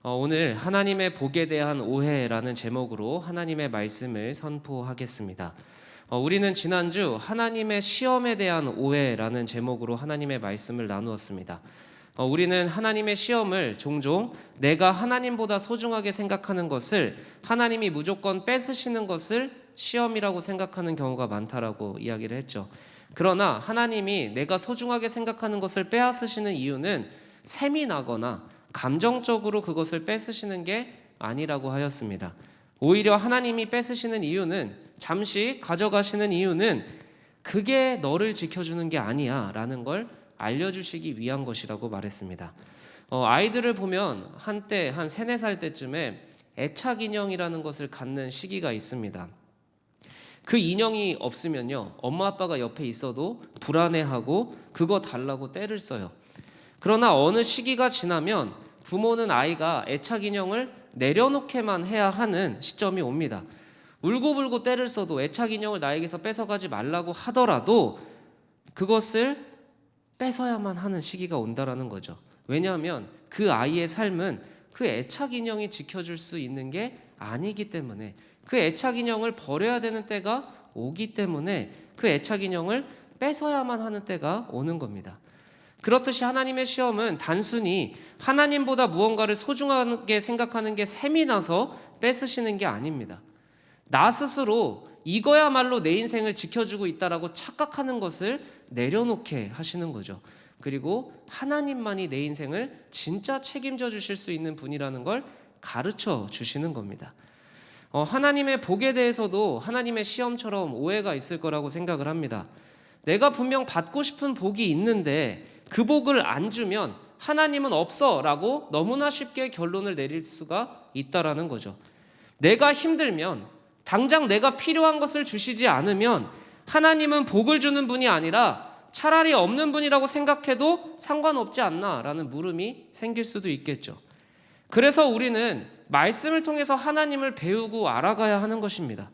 오늘 하나님의 복에 대한 오해라는 제목으로 하나님의 말씀을 선포하겠습니다. 우리는 지난주 하나님의 시험에 대한 오해라는 제목으로 하나님의 말씀을 나누었습니다. 우리는 하나님의 시험을 종종 내가 하나님보다 소중하게 생각하는 것을 하나님이 무조건 뺏으시는 것을 시험이라고 생각하는 경우가 많다라고 이야기를 했죠. 그러나 하나님이 내가 소중하게 생각하는 것을 빼앗으시는 이유는 셈이 나거나 감정적으로 그것을 뺏으시는 게 아니라고 하였습니다. 오히려 하나님이 뺏으시는 이유는, 잠시 가져가시는 이유는 그게 너를 지켜주는 게 아니야 라는 걸 알려주시기 위한 것이라고 말했습니다. 아이들을 보면 한때 한 3, 4살 때쯤에 애착 인형이라는 것을 갖는 시기가 있습니다. 그 인형이 없으면요, 엄마 아빠가 옆에 있어도 불안해하고 그거 달라고 떼를 써요. 그러나 어느 시기가 지나면 부모는 아이가 애착 인형을 내려놓게만 해야 하는 시점이 옵니다. 울고불고 떼를 써도 애착 인형을 나에게서 뺏어가지 말라고 하더라도 그것을 뺏어야만 하는 시기가 온다라는 거죠. 왜냐하면 그 아이의 삶은 그 애착 인형이 지켜줄 수 있는 게 아니기 때문에, 그 애착 인형을 버려야 되는 때가 오기 때문에 그 애착 인형을 뺏어야만 하는 때가 오는 겁니다. 그렇듯이 하나님의 시험은 단순히 하나님보다 무언가를 소중하게 생각하는 게 셈이 나서 뺏으시는 게 아닙니다. 나 스스로 이거야말로 내 인생을 지켜주고 있다라고 착각하는 것을 내려놓게 하시는 거죠. 그리고 하나님만이 내 인생을 진짜 책임져 주실 수 있는 분이라는 걸 가르쳐 주시는 겁니다. 하나님의 복에 대해서도 하나님의 시험처럼 오해가 있을 거라고 생각을 합니다. 내가 분명 받고 싶은 복이 있는데 그 복을 안 주면 하나님은 없어 라고 너무나 쉽게 결론을 내릴 수가 있다라는 거죠. 내가 힘들면, 당장 내가 필요한 것을 주시지 않으면 하나님은 복을 주는 분이 아니라 차라리 없는 분이라고 생각해도 상관없지 않나 라는 물음이 생길 수도 있겠죠. 그래서 우리는 말씀을 통해서 하나님을 배우고 알아가야 하는 것입니다.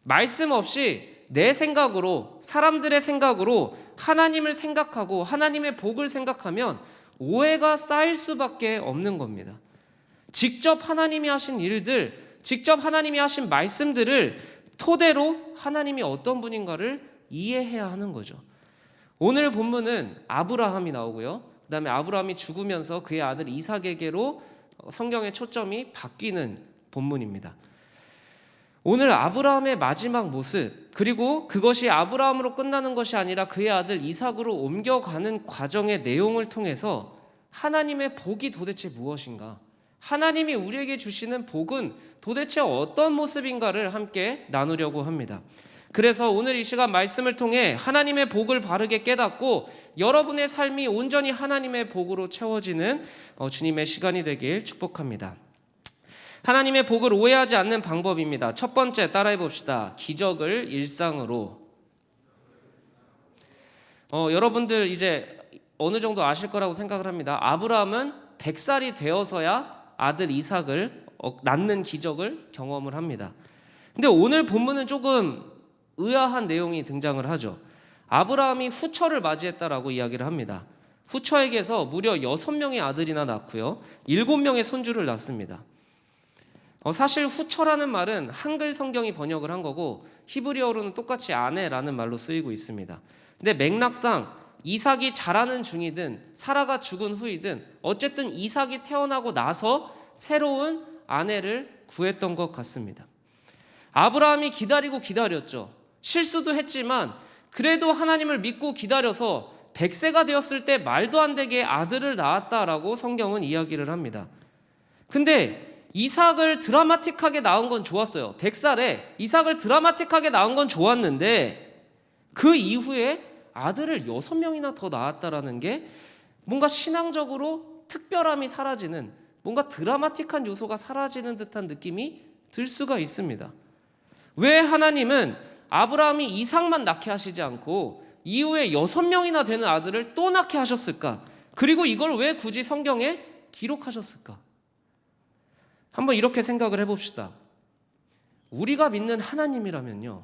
말씀 없이 내 생각으로, 사람들의 생각으로 하나님을 생각하고 하나님의 복을 생각하면 오해가 쌓일 수밖에 없는 겁니다. 직접 하나님이 하신 일들, 직접 하나님이 하신 말씀들을 토대로 하나님이 어떤 분인가를 이해해야 하는 거죠. 오늘 본문은 아브라함이 나오고요, 그 다음에 아브라함이 죽으면서 그의 아들 이삭에게로 성경의 초점이 바뀌는 본문입니다. 오늘 아브라함의 마지막 모습, 그리고 그것이 아브라함으로 끝나는 것이 아니라 그의 아들 이삭으로 옮겨가는 과정의 내용을 통해서 하나님의 복이 도대체 무엇인가, 하나님이 우리에게 주시는 복은 도대체 어떤 모습인가를 함께 나누려고 합니다. 그래서 오늘 이 시간 말씀을 통해 하나님의 복을 바르게 깨닫고 여러분의 삶이 온전히 하나님의 복으로 채워지는 주님의 시간이 되길 축복합니다. 하나님의 복을 오해하지 않는 방법입니다. 첫 번째, 따라해 봅시다. 기적을 일상으로. 여러분들 이제 어느 정도 아실 거라고 생각을 합니다. 아브라함은 100살이 되어서야 아들 이삭을 낳는 기적을 경험을 합니다. 근데 오늘 본문은 조금 의아한 내용이 등장을 하죠. 아브라함이 후처를 맞이했다라고 이야기를 합니다. 후처에게서 무려 6명의 아들이나 낳고요, 7명의 손주를 낳습니다. 사실 후처라는 말은 한글 성경이 번역을 한 거고 히브리어로는 똑같이 아내라는 말로 쓰이고 있습니다. 근데 맥락상 이삭이 자라는 중이든 사라가 죽은 후이든 어쨌든 이삭이 태어나고 나서 새로운 아내를 구했던 것 같습니다. 아브라함이 기다리고 기다렸죠. 실수도 했지만 그래도 하나님을 믿고 기다려서 100세가 되었을 때 말도 안 되게 아들을 낳았다라고 성경은 이야기를 합니다. 근데 이삭을 드라마틱하게 낳은 건 좋았어요. 100살에 이삭을 드라마틱하게 낳은 건 좋았는데 그 이후에 아들을 6명이나 더 낳았다라는 게 뭔가 신앙적으로 특별함이 사라지는, 뭔가 드라마틱한 요소가 사라지는 듯한 느낌이 들 수가 있습니다. 왜 하나님은 아브라함이 이삭만 낳게 하시지 않고 이후에 6명이나 되는 아들을 또 낳게 하셨을까? 그리고 이걸 왜 굳이 성경에 기록하셨을까? 한번 이렇게 생각을 해봅시다. 우리가 믿는 하나님이라면요,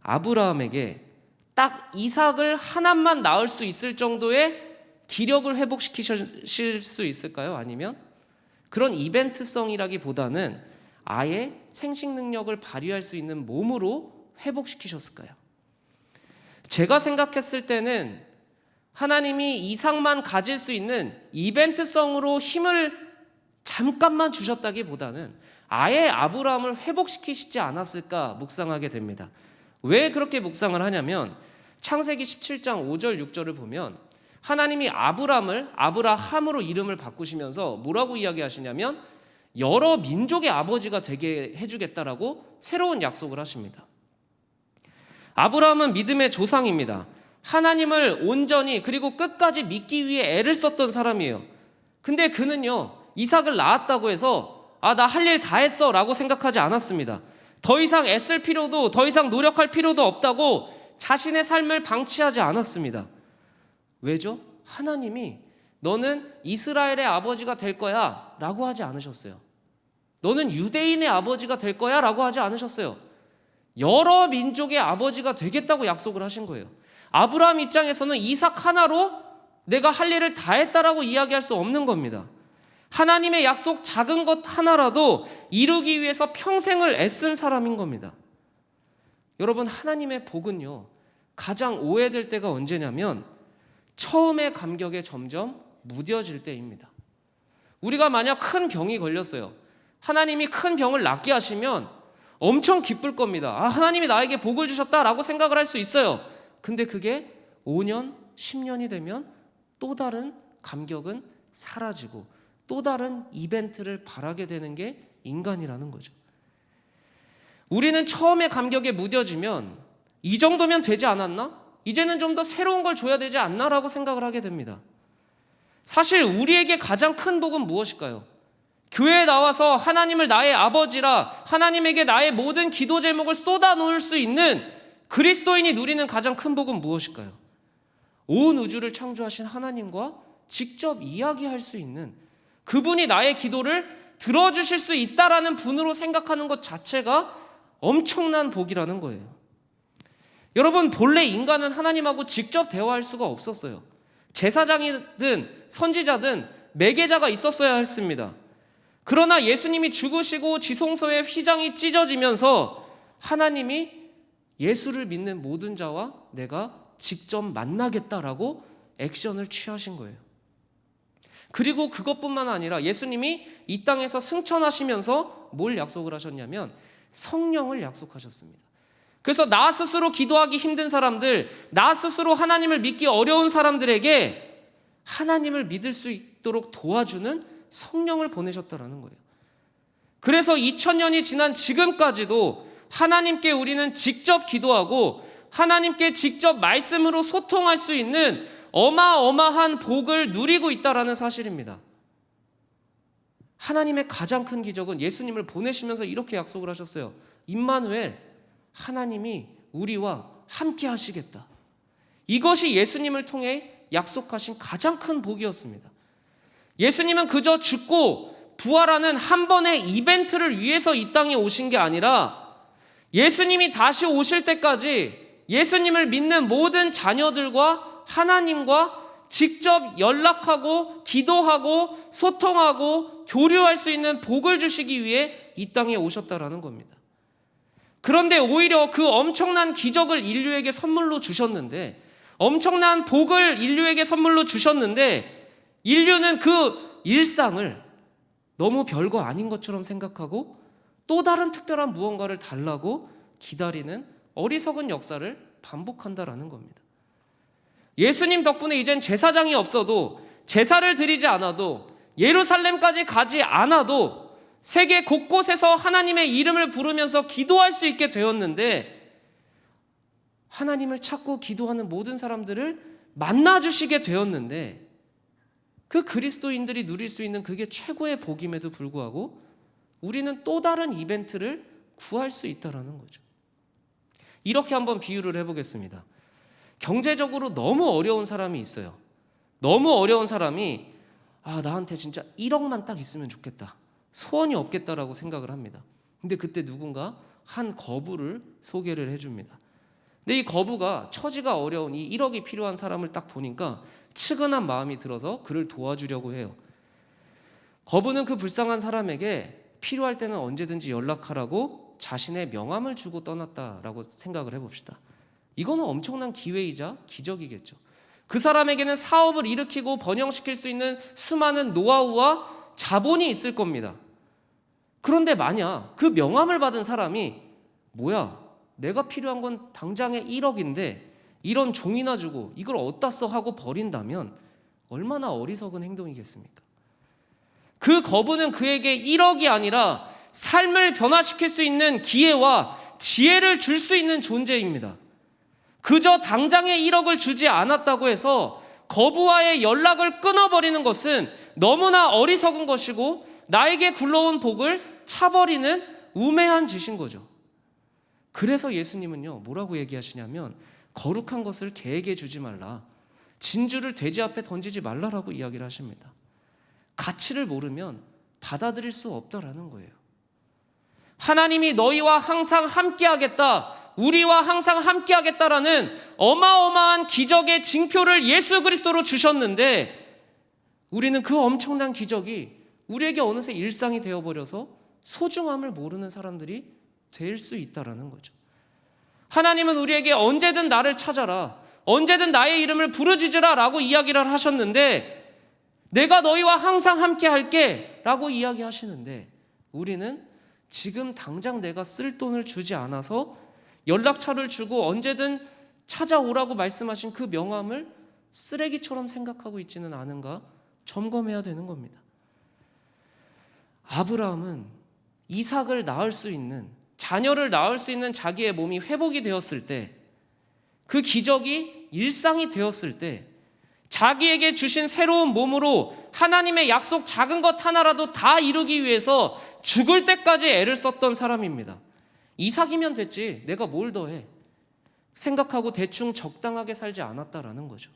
아브라함에게 딱 이삭을 하나만 낳을 수 있을 정도의 기력을 회복시키실 수 있을까요? 아니면 그런 이벤트성이라기보다는 아예 생식 능력을 발휘할 수 있는 몸으로 회복시키셨을까요? 제가 생각했을 때는 하나님이 이삭만 가질 수 있는 이벤트성으로 힘을 잠깐만 주셨다기보다는 아예 아브라함을 회복시키시지 않았을까 묵상하게 됩니다. 왜 그렇게 묵상을 하냐면 창세기 17장 5절 6절을 보면 하나님이 아브라함을 아브라함으로 이름을 바꾸시면서 뭐라고 이야기하시냐면 여러 민족의 아버지가 되게 해주겠다라고 새로운 약속을 하십니다. 아브라함은 믿음의 조상입니다. 하나님을 온전히 그리고 끝까지 믿기 위해 애를 썼던 사람이에요. 근데 그는요, 이삭을 낳았다고 해서 나 할 일 다 했어 라고 생각하지 않았습니다. 더 이상 애쓸 필요도, 더 이상 노력할 필요도 없다고 자신의 삶을 방치하지 않았습니다. 왜죠? 하나님이 너는 이스라엘의 아버지가 될 거야 라고 하지 않으셨어요. 너는 유대인의 아버지가 될 거야 라고 하지 않으셨어요. 여러 민족의 아버지가 되겠다고 약속을 하신 거예요. 아브라함 입장에서는 이삭 하나로 내가 할 일을 다 했다라고 이야기할 수 없는 겁니다. 하나님의 약속 작은 것 하나라도 이루기 위해서 평생을 애쓴 사람인 겁니다. 여러분, 하나님의 복은요, 가장 오해될 때가 언제냐면 처음의 감격에 점점 무뎌질 때입니다. 우리가 만약 큰 병이 걸렸어요. 하나님이 큰 병을 낫게 하시면 엄청 기쁠 겁니다. 하나님이 나에게 복을 주셨다라고 생각을 할 수 있어요. 근데 그게 5년, 10년이 되면 또 다른 감격은 사라지고 또 다른 이벤트를 바라게 되는 게 인간이라는 거죠. 우리는 처음에 감격에 무뎌지면 이 정도면 되지 않았나? 이제는 좀 더 새로운 걸 줘야 되지 않나? 라고 생각을 하게 됩니다. 사실 우리에게 가장 큰 복은 무엇일까요? 교회에 나와서 하나님을 나의 아버지라 하나님에게 나의 모든 기도 제목을 쏟아 놓을 수 있는 그리스도인이 누리는 가장 큰 복은 무엇일까요? 온 우주를 창조하신 하나님과 직접 이야기할 수 있는, 그분이 나의 기도를 들어주실 수 있다라는 분으로 생각하는 것 자체가 엄청난 복이라는 거예요. 여러분, 본래 인간은 하나님하고 직접 대화할 수가 없었어요. 제사장이든 선지자든 매개자가 있었어야 했습니다. 그러나 예수님이 죽으시고 지성소의 휘장이 찢어지면서 하나님이 예수를 믿는 모든 자와 내가 직접 만나겠다라고 액션을 취하신 거예요. 그리고 그것뿐만 아니라 예수님이 이 땅에서 승천하시면서 뭘 약속을 하셨냐면 성령을 약속하셨습니다. 그래서 나 스스로 기도하기 힘든 사람들, 나 스스로 하나님을 믿기 어려운 사람들에게 하나님을 믿을 수 있도록 도와주는 성령을 보내셨다라는 거예요. 그래서 2000년이 지난 지금까지도 하나님께 우리는 직접 기도하고 하나님께 직접 말씀으로 소통할 수 있는 어마어마한 복을 누리고 있다라는 사실입니다. 하나님의 가장 큰 기적은 예수님을 보내시면서 이렇게 약속을 하셨어요. 임마누엘, 하나님이 우리와 함께 하시겠다. 이것이 예수님을 통해 약속하신 가장 큰 복이었습니다. 예수님은 그저 죽고 부활하는 한 번의 이벤트를 위해서 이 땅에 오신 게 아니라 예수님이 다시 오실 때까지 예수님을 믿는 모든 자녀들과 하나님과 직접 연락하고 기도하고 소통하고 교류할 수 있는 복을 주시기 위해 이 땅에 오셨다라는 겁니다. 그런데 오히려 그 엄청난 기적을 인류에게 선물로 주셨는데, 엄청난 복을 인류에게 선물로 주셨는데 인류는 그 일상을 너무 별거 아닌 것처럼 생각하고 또 다른 특별한 무언가를 달라고 기다리는 어리석은 역사를 반복한다라는 겁니다. 예수님 덕분에 이젠 제사장이 없어도, 제사를 드리지 않아도, 예루살렘까지 가지 않아도 세계 곳곳에서 하나님의 이름을 부르면서 기도할 수 있게 되었는데, 하나님을 찾고 기도하는 모든 사람들을 만나주시게 되었는데, 그 그리스도인들이 누릴 수 있는 그게 최고의 복임에도 불구하고 우리는 또 다른 이벤트를 구할 수 있다는 거죠. 이렇게 한번 비유를 해보겠습니다. 경제적으로 너무 어려운 사람이 있어요. 너무 어려운 사람이 나한테 진짜 1억만 딱 있으면 좋겠다, 소원이 없겠다라고 생각을 합니다. 근데 그때 누군가 한 거부를 소개를 해줍니다. 근데 이 거부가 처지가 어려운 이 1억이 필요한 사람을 딱 보니까 측은한 마음이 들어서 그를 도와주려고 해요. 거부는 그 불쌍한 사람에게 필요할 때는 언제든지 연락하라고 자신의 명함을 주고 떠났다라고 생각을 해봅시다. 이거는 엄청난 기회이자 기적이겠죠. 그 사람에게는 사업을 일으키고 번영시킬 수 있는 수많은 노하우와 자본이 있을 겁니다. 그런데 만약 그 명함을 받은 사람이 뭐야, 내가 필요한 건 당장에 1억인데 이런 종이나 주고 이걸 어디다 써 하고 버린다면 얼마나 어리석은 행동이겠습니까? 그 거부는 그에게 1억이 아니라 삶을 변화시킬 수 있는 기회와 지혜를 줄 수 있는 존재입니다. 그저 당장에 1억을 주지 않았다고 해서 거부와의 연락을 끊어버리는 것은 너무나 어리석은 것이고 나에게 굴러온 복을 차버리는 우매한 짓인 거죠. 그래서 예수님은요, 뭐라고 얘기하시냐면 거룩한 것을 개에게 주지 말라, 진주를 돼지 앞에 던지지 말라라고 이야기를 하십니다. 가치를 모르면 받아들일 수 없다라는 거예요. 하나님이 너희와 항상 함께하겠다, 우리와 항상 함께하겠다라는 어마어마한 기적의 징표를 예수 그리스도로 주셨는데 우리는 그 엄청난 기적이 우리에게 어느새 일상이 되어버려서 소중함을 모르는 사람들이 될 수 있다라는 거죠. 하나님은 우리에게 언제든 나를 찾아라, 언제든 나의 이름을 부르짖으라 라고 이야기를 하셨는데 내가 너희와 항상 함께 할게 라고 이야기하시는데 우리는 지금 당장 내가 쓸 돈을 주지 않아서 연락처를 주고 언제든 찾아오라고 말씀하신 그 명함을 쓰레기처럼 생각하고 있지는 않은가 점검해야 되는 겁니다. 아브라함은 이삭을 낳을 수 있는, 자녀를 낳을 수 있는 자기의 몸이 회복이 되었을 때, 그 기적이 일상이 되었을 때 자기에게 주신 새로운 몸으로 하나님의 약속 작은 것 하나라도 다 이루기 위해서 죽을 때까지 애를 썼던 사람입니다. 이삭이면 됐지 내가 뭘 더해 생각하고 대충 적당하게 살지 않았다라는 거죠.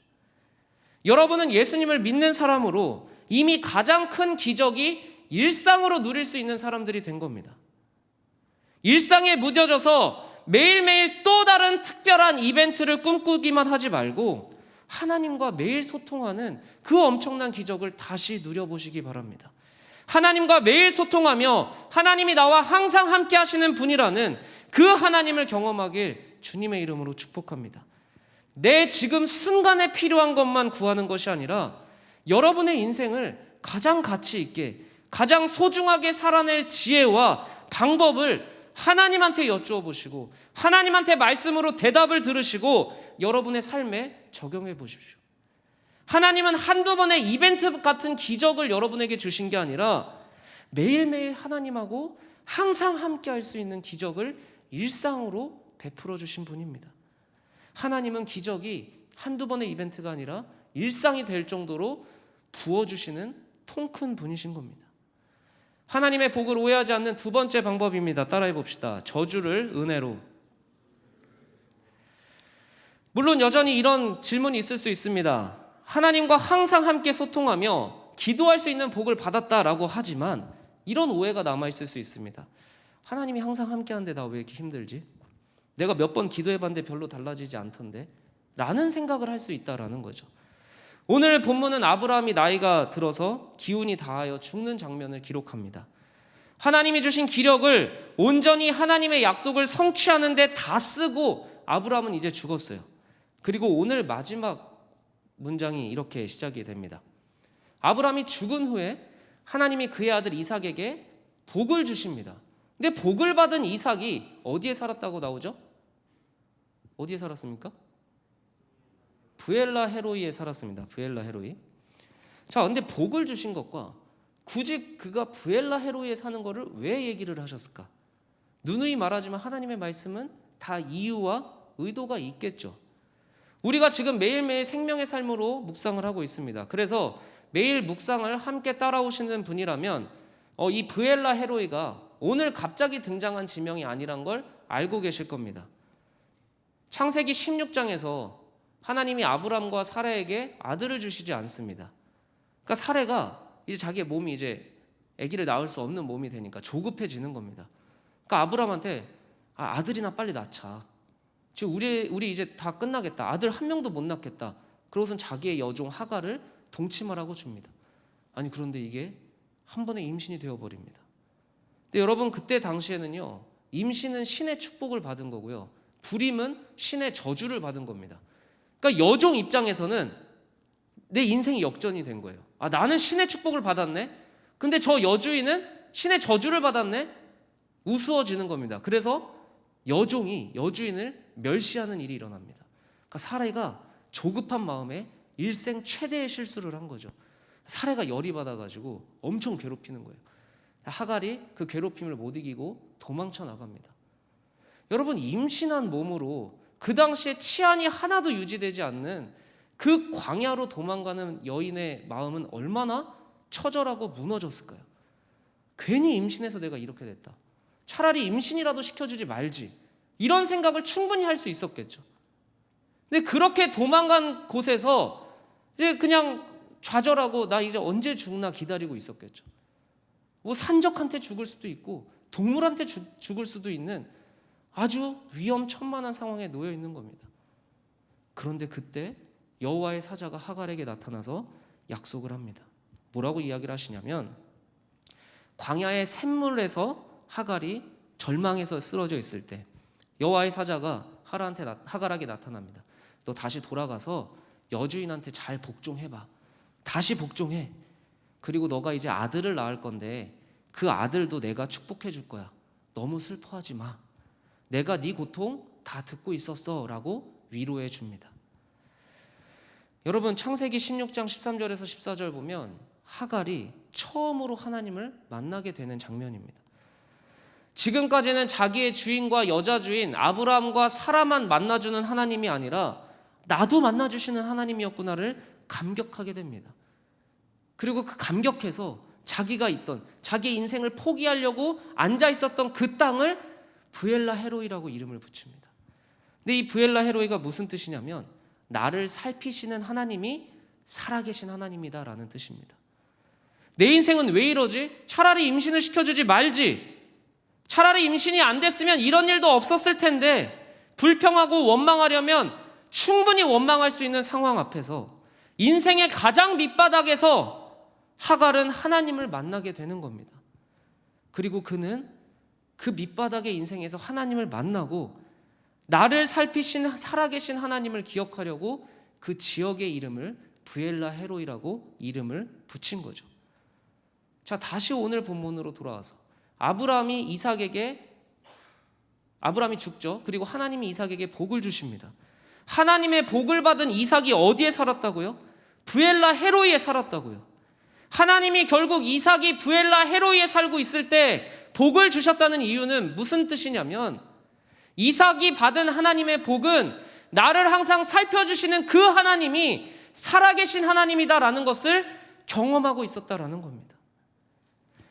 여러분은 예수님을 믿는 사람으로 이미 가장 큰 기적이 일상으로 누릴 수 있는 사람들이 된 겁니다. 일상에 무뎌져서 매일매일 또 다른 특별한 이벤트를 꿈꾸기만 하지 말고 하나님과 매일 소통하는 그 엄청난 기적을 다시 누려보시기 바랍니다. 하나님과 매일 소통하며 하나님이 나와 항상 함께 하시는 분이라는 그 하나님을 경험하길 주님의 이름으로 축복합니다. 내 지금 순간에 필요한 것만 구하는 것이 아니라 여러분의 인생을 가장 가치 있게, 가장 소중하게 살아낼 지혜와 방법을 하나님한테 여쭈어 보시고 하나님한테 말씀으로 대답을 들으시고 여러분의 삶에 적용해 보십시오. 하나님은 한두 번의 이벤트 같은 기적을 여러분에게 주신 게 아니라 매일매일 하나님하고 항상 함께 할 수 있는 기적을 일상으로 베풀어 주신 분입니다. 하나님은 기적이 한두 번의 이벤트가 아니라 일상이 될 정도로 부어주시는 통 큰 분이신 겁니다. 하나님의 복을 오해하지 않는 두 번째 방법입니다. 따라해 봅시다. 저주를 은혜로. 물론 여전히 이런 질문이 있을 수 있습니다. 하나님과 항상 함께 소통하며 기도할 수 있는 복을 받았다라고 하지만 이런 오해가 남아있을 수 있습니다. 하나님이 항상 함께 하는데 나 왜 이렇게 힘들지? 내가 몇 번 기도해봤는데 별로 달라지지 않던데? 라는 생각을 할 수 있다라는 거죠. 오늘 본문은 아브라함이 나이가 들어서 기운이 다하여 죽는 장면을 기록합니다. 하나님이 주신 기력을 온전히 하나님의 약속을 성취하는 데 다 쓰고 아브라함은 이제 죽었어요. 그리고 오늘 마지막 문장이 이렇게 시작이 됩니다. 아브라함이 죽은 후에 하나님이 그의 아들 이삭에게 복을 주십니다. 근데 복을 받은 이삭이 어디에 살았다고 나오죠? 어디에 살았습니까? 브엘라 헤로이에 살았습니다. 브엘라 헤로이. 자, 근데 복을 주신 것과 굳이 그가 브엘라 헤로이에 사는 것을 왜 얘기를 하셨을까? 누누이 말하지만 하나님의 말씀은 다 이유와 의도가 있겠죠. 우리가 지금 매일매일 생명의 삶으로 묵상을 하고 있습니다. 그래서 매일 묵상을 함께 따라오시는 분이라면 이 브엘라 헤로이가 오늘 갑자기 등장한 지명이 아니란 걸 알고 계실 겁니다. 창세기 16장에서 하나님이 아브람과 사라에게 아들을 주시지 않습니다. 그러니까 사라가 이제 자기의 몸이 이제 아기를 낳을 수 없는 몸이 되니까 조급해지는 겁니다. 그러니까 아브람한테 아들이나 빨리 낳자. 지금 우리 이제 다 끝나겠다. 아들 한 명도 못 낳겠다. 그러고선 자기의 여종 하갈을 동침하라고 줍니다. 아니 그런데 이게 한 번에 임신이 되어버립니다. 근데 여러분, 그때 당시에는요, 임신은 신의 축복을 받은 거고요, 불임은 신의 저주를 받은 겁니다. 그러니까 여종 입장에서는 내 인생이 역전이 된 거예요. 아, 나는 신의 축복을 받았네, 근데 저 여주인은 신의 저주를 받았네. 우스워지는 겁니다. 그래서 여종이 여주인을 멸시하는 일이 일어납니다. 그러니까 사례가 조급한 마음에 일생 최대의 실수를 한 거죠. 사례가 열이 받아가지고 엄청 괴롭히는 거예요. 하갈이 그 괴롭힘을 못 이기고 도망쳐 나갑니다. 여러분, 임신한 몸으로 그 당시에 치안이 하나도 유지되지 않는 그 광야로 도망가는 여인의 마음은 얼마나 처절하고 무너졌을까요? 괜히 임신해서 내가 이렇게 됐다, 차라리 임신이라도 시켜주지 말지, 이런 생각을 충분히 할 수 있었겠죠. 근데 그렇게 도망간 곳에서 이제 그냥 좌절하고 나 이제 언제 죽나 기다리고 있었겠죠. 뭐 산적한테 죽을 수도 있고 동물한테 죽을 수도 있는 아주 위험천만한 상황에 놓여 있는 겁니다. 그런데 그때 여호와의 사자가 하갈에게 나타나서 약속을 합니다. 뭐라고 이야기를 하시냐면, 광야의 샘물에서 하갈이 절망해서 쓰러져 있을 때 여호와의 사자가 하갈에게 나타납니다. 너 다시 돌아가서 여주인한테 잘 복종해봐. 다시 복종해. 그리고 너가 이제 아들을 낳을 건데 그 아들도 내가 축복해 줄 거야. 너무 슬퍼하지 마. 내가 네 고통 다 듣고 있었어 라고 위로해 줍니다. 여러분, 창세기 16장 13절에서 14절 보면 하갈이 처음으로 하나님을 만나게 되는 장면입니다. 지금까지는 자기의 주인과 여자 주인 아브라함과 사라만 만나주는 하나님이 아니라 나도 만나주시는 하나님이었구나를 감격하게 됩니다. 그리고 그 감격해서 자기가 있던, 자기 인생을 포기하려고 앉아 있었던 그 땅을 브엘라 헤로이라고 이름을 붙입니다. 근데 이 브엘라 헤로이가 무슨 뜻이냐면, 나를 살피시는 하나님이 살아계신 하나님이다 라는 뜻입니다. 내 인생은 왜 이러지? 차라리 임신을 시켜주지 말지. 차라리 임신이 안 됐으면 이런 일도 없었을 텐데, 불평하고 원망하려면 충분히 원망할 수 있는 상황 앞에서 인생의 가장 밑바닥에서 하갈은 하나님을 만나게 되는 겁니다. 그리고 그는 그 밑바닥의 인생에서 하나님을 만나고 나를 살피신 살아계신 하나님을 기억하려고 그 지역의 이름을 브엘라 헤로이라고 이름을 붙인 거죠. 자, 다시 오늘 본문으로 돌아와서 아브라함이 죽죠. 그리고 하나님이 이삭에게 복을 주십니다. 하나님의 복을 받은 이삭이 어디에 살았다고요? 브엘라 헤로이에 살았다고요. 하나님이 결국 이삭이 브엘라 헤로이에 살고 있을 때 복을 주셨다는 이유는 무슨 뜻이냐면, 이삭이 받은 하나님의 복은 나를 항상 살펴주시는 그 하나님이 살아계신 하나님이다라는 것을 경험하고 있었다라는 겁니다.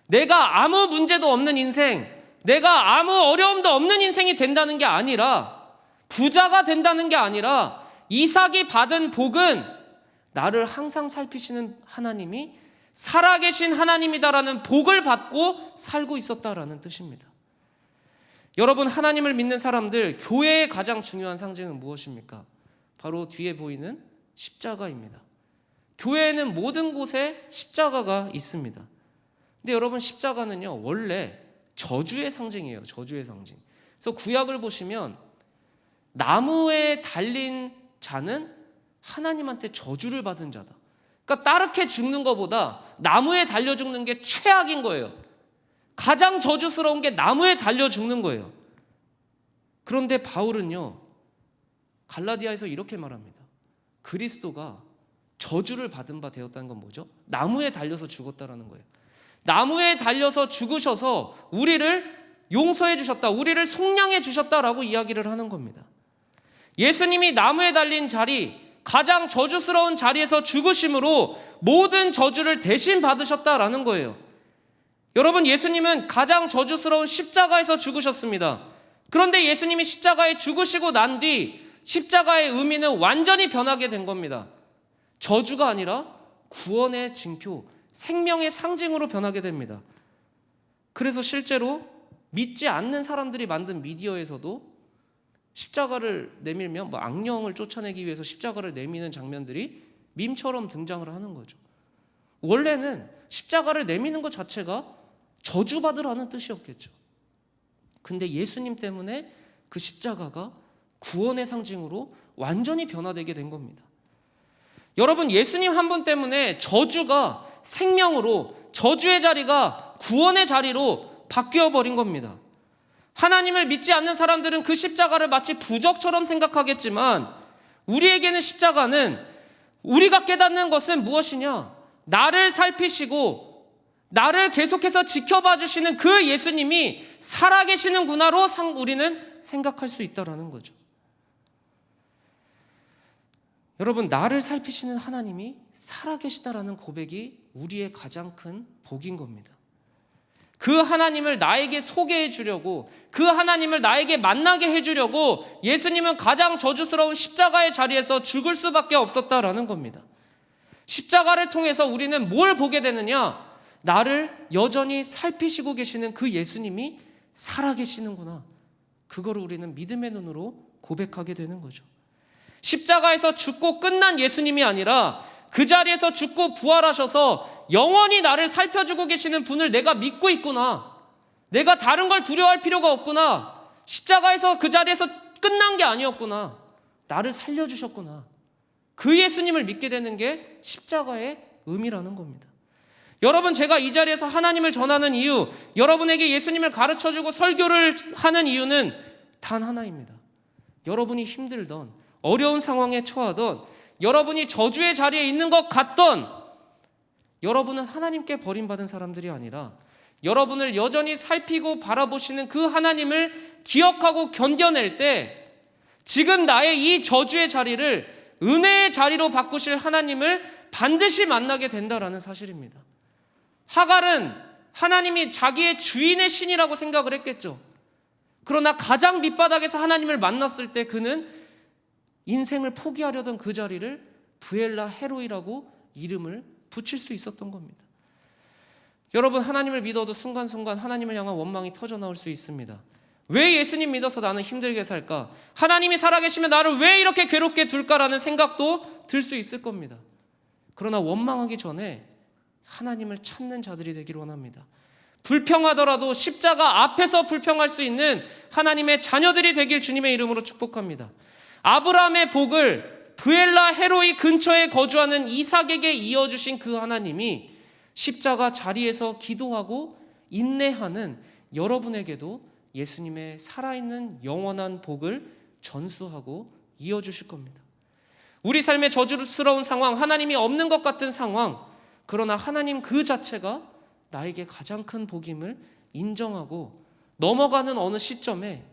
내가 아무 문제도 없는 인생, 내가 아무 어려움도 없는 인생이 된다는 게 아니라, 부자가 된다는 게 아니라, 이삭이 받은 복은 나를 항상 살피시는 하나님이 살아계신 하나님이다라는 복을 받고 살고 있었다라는 뜻입니다. 여러분, 하나님을 믿는 사람들, 교회의 가장 중요한 상징은 무엇입니까? 바로 뒤에 보이는 십자가입니다. 교회에는 모든 곳에 십자가가 있습니다. 근데 여러분, 십자가는요, 원래 저주의 상징이에요. 저주의 상징. 그래서 구약을 보시면 나무에 달린 자는 하나님한테 저주를 받은 자다. 그러니까 따르게 죽는 것보다 나무에 달려 죽는 게 최악인 거예요. 가장 저주스러운 게 나무에 달려 죽는 거예요. 그런데 바울은요, 갈라디아에서 이렇게 말합니다. 그리스도가 저주를 받은 바 되었다는 건 뭐죠? 나무에 달려서 죽었다라는 거예요. 나무에 달려서 죽으셔서 우리를 용서해 주셨다, 우리를 속량해 주셨다라고 이야기를 하는 겁니다. 예수님이 나무에 달린 자리, 가장 저주스러운 자리에서 죽으심으로 모든 저주를 대신 받으셨다라는 거예요. 여러분, 예수님은 가장 저주스러운 십자가에서 죽으셨습니다. 그런데 예수님이 십자가에 죽으시고 난 뒤 십자가의 의미는 완전히 변하게 된 겁니다. 저주가 아니라 구원의 징표, 생명의 상징으로 변하게 됩니다. 그래서 실제로 믿지 않는 사람들이 만든 미디어에서도 십자가를 내밀면 악령을 쫓아내기 위해서 십자가를 내미는 장면들이 밈처럼 등장을 하는 거죠. 원래는 십자가를 내미는 것 자체가 저주받으라는 뜻이었겠죠. 근데 예수님 때문에 그 십자가가 구원의 상징으로 완전히 변화되게 된 겁니다. 여러분, 예수님 한 분 때문에 저주가 생명으로, 저주의 자리가 구원의 자리로 바뀌어 버린 겁니다. 하나님을 믿지 않는 사람들은 그 십자가를 마치 부적처럼 생각하겠지만, 우리에게는 십자가는, 우리가 깨닫는 것은 무엇이냐? 나를 살피시고 나를 계속해서 지켜봐 주시는 그 예수님이 살아계시는구나로 우리는 생각할 수 있다는 거죠. 여러분, 나를 살피시는 하나님이 살아계시다라는 고백이 우리의 가장 큰 복인 겁니다. 그 하나님을 나에게 소개해 주려고, 그 하나님을 나에게 만나게 해주려고 예수님은 가장 저주스러운 십자가의 자리에서 죽을 수밖에 없었다라는 겁니다. 십자가를 통해서 우리는 뭘 보게 되느냐? 나를 여전히 살피시고 계시는 그 예수님이 살아계시는구나. 그거를 우리는 믿음의 눈으로 고백하게 되는 거죠. 십자가에서 죽고 끝난 예수님이 아니라 그 자리에서 죽고 부활하셔서 영원히 나를 살펴주고 계시는 분을 내가 믿고 있구나. 내가 다른 걸 두려워할 필요가 없구나. 십자가에서 그 자리에서 끝난 게 아니었구나. 나를 살려주셨구나. 그 예수님을 믿게 되는 게 십자가의 의미라는 겁니다. 여러분, 제가 이 자리에서 하나님을 전하는 이유, 여러분에게 예수님을 가르쳐주고 설교를 하는 이유는 단 하나입니다. 여러분이 힘들던, 어려운 상황에 처하던, 여러분이 저주의 자리에 있는 것 같던, 여러분은 하나님께 버림받은 사람들이 아니라 여러분을 여전히 살피고 바라보시는 그 하나님을 기억하고 견뎌낼 때 지금 나의 이 저주의 자리를 은혜의 자리로 바꾸실 하나님을 반드시 만나게 된다라는 사실입니다. 하갈은 하나님이 자기의 주인의 신이라고 생각을 했겠죠. 그러나 가장 밑바닥에서 하나님을 만났을 때 그는 인생을 포기하려던 그 자리를 브엘라 헤로이라고 이름을 붙일 수 있었던 겁니다. 여러분, 하나님을 믿어도 순간순간 하나님을 향한 원망이 터져 나올 수 있습니다. 왜 예수님 믿어서 나는 힘들게 살까? 하나님이 살아계시면 나를 왜 이렇게 괴롭게 둘까라는 생각도 들 수 있을 겁니다. 그러나 원망하기 전에 하나님을 찾는 자들이 되기를 원합니다. 불평하더라도 십자가 앞에서 불평할 수 있는 하나님의 자녀들이 되길 주님의 이름으로 축복합니다. 아브라함의 복을 브엘라 헤로이 근처에 거주하는 이삭에게 이어주신 그 하나님이 십자가 자리에서 기도하고 인내하는 여러분에게도 예수님의 살아있는 영원한 복을 전수하고 이어주실 겁니다. 우리 삶의 저주스러운 상황, 하나님이 없는 것 같은 상황, 그러나 하나님 그 자체가 나에게 가장 큰 복임을 인정하고 넘어가는 어느 시점에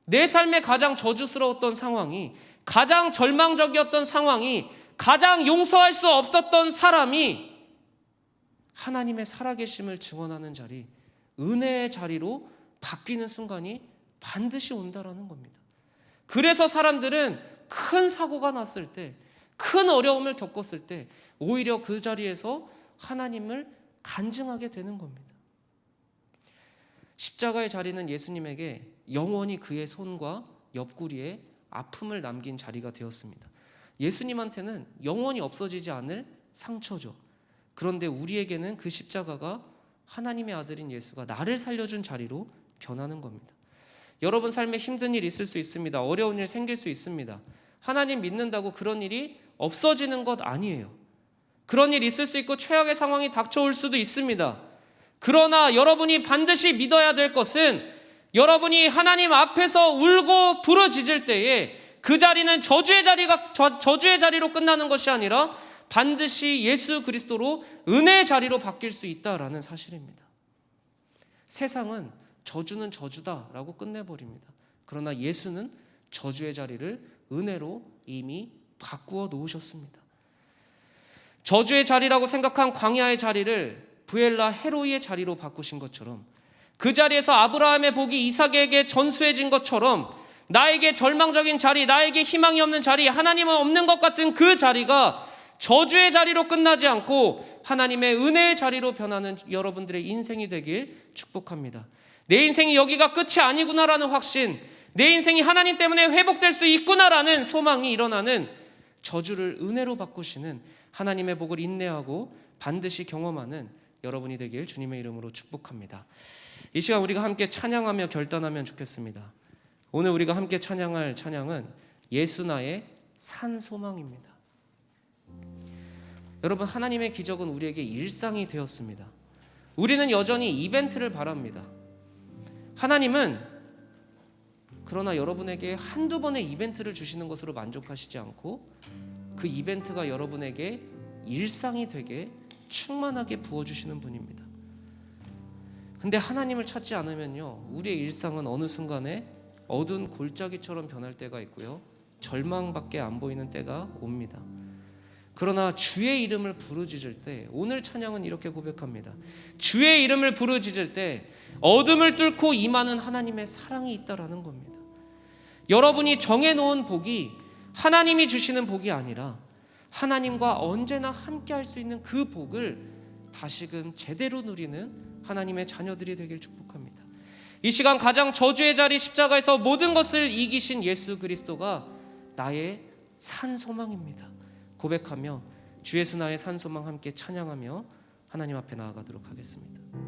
내 삶에 가장 저주스러웠던 상황이, 가장 절망적이었던 상황이, 가장 용서할 수 없었던 사람이 하나님의 살아계심을 증언하는 자리, 은혜의 자리로 바뀌는 순간이 반드시 온다라는 겁니다. 그래서 사람들은 큰 사고가 났을 때, 큰 어려움을 겪었을 때 오히려 그 자리에서 하나님을 간증하게 되는 겁니다. 십자가의 자리는 예수님에게 영원히 그의 손과 옆구리에 아픔을 남긴 자리가 되었습니다. 예수님한테는 영원히 없어지지 않을 상처죠. 그런데 우리에게는 그 십자가가 하나님의 아들인 예수가 나를 살려준 자리로 변하는 겁니다. 여러분 삶에 힘든 일 있을 수 있습니다. 어려운 일 생길 수 있습니다. 하나님 믿는다고 그런 일이 없어지는 것 아니에요. 그런 일 있을 수 있고 최악의 상황이 닥쳐올 수도 있습니다. 그러나 여러분이 반드시 믿어야 될 것은 여러분이 하나님 앞에서 울고 부르짖을 때에 그 자리는 저주의 자리로 끝나는 것이 아니라 반드시 예수 그리스도로 은혜의 자리로 바뀔 수 있다라는 사실입니다. 세상은 저주는 저주다라고 끝내버립니다. 그러나 예수는 저주의 자리를 은혜로 이미 바꾸어 놓으셨습니다. 저주의 자리라고 생각한 광야의 자리를 브엘라 헤로이의 자리로 바꾸신 것처럼, 그 자리에서 아브라함의 복이 이삭에게 전수해진 것처럼 나에게 절망적인 자리, 나에게 희망이 없는 자리, 하나님은 없는 것 같은 그 자리가 저주의 자리로 끝나지 않고 하나님의 은혜의 자리로 변하는 여러분들의 인생이 되길 축복합니다. 내 인생이 여기가 끝이 아니구나라는 확신, 내 인생이 하나님 때문에 회복될 수 있구나라는 소망이 일어나는, 저주를 은혜로 바꾸시는 하나님의 복을 인내하고 반드시 경험하는 여러분이 되길 주님의 이름으로 축복합니다. 이 시간 우리가 함께 찬양하며 결단하면 좋겠습니다. 오늘 우리가 함께 찬양할 찬양은 예수 나의 산 소망입니다. 여러분, 하나님의 기적은 우리에게 일상이 되었습니다. 우리는 여전히 이벤트를 바랍니다. 하나님은 그러나 여러분에게 한두 번의 이벤트를 주시는 것으로 만족하시지 않고 그 이벤트가 여러분에게 일상이 되게 충만하게 부어주시는 분입니다. 근데 하나님을 찾지 않으면요, 우리의 일상은 어느 순간에 어두운 골짜기처럼 변할 때가 있고요, 절망밖에 안 보이는 때가 옵니다. 그러나 주의 이름을 부르짖을 때, 오늘 찬양은 이렇게 고백합니다. 주의 이름을 부르짖을 때 어둠을 뚫고 임하는 하나님의 사랑이 있다라는 겁니다. 여러분이 정해놓은 복이 하나님이 주시는 복이 아니라 하나님과 언제나 함께 할 수 있는 그 복을 다시금 제대로 누리는 하나님의 자녀들이 되길 축복합니다. 이 시간 가장 저주의 자리 십자가에서 모든 것을 이기신 예수 그리스도가 나의 산 소망입니다. 고백하며 주 예수 나의 산 소망 함께 찬양하며 하나님 앞에 나아가도록 하겠습니다.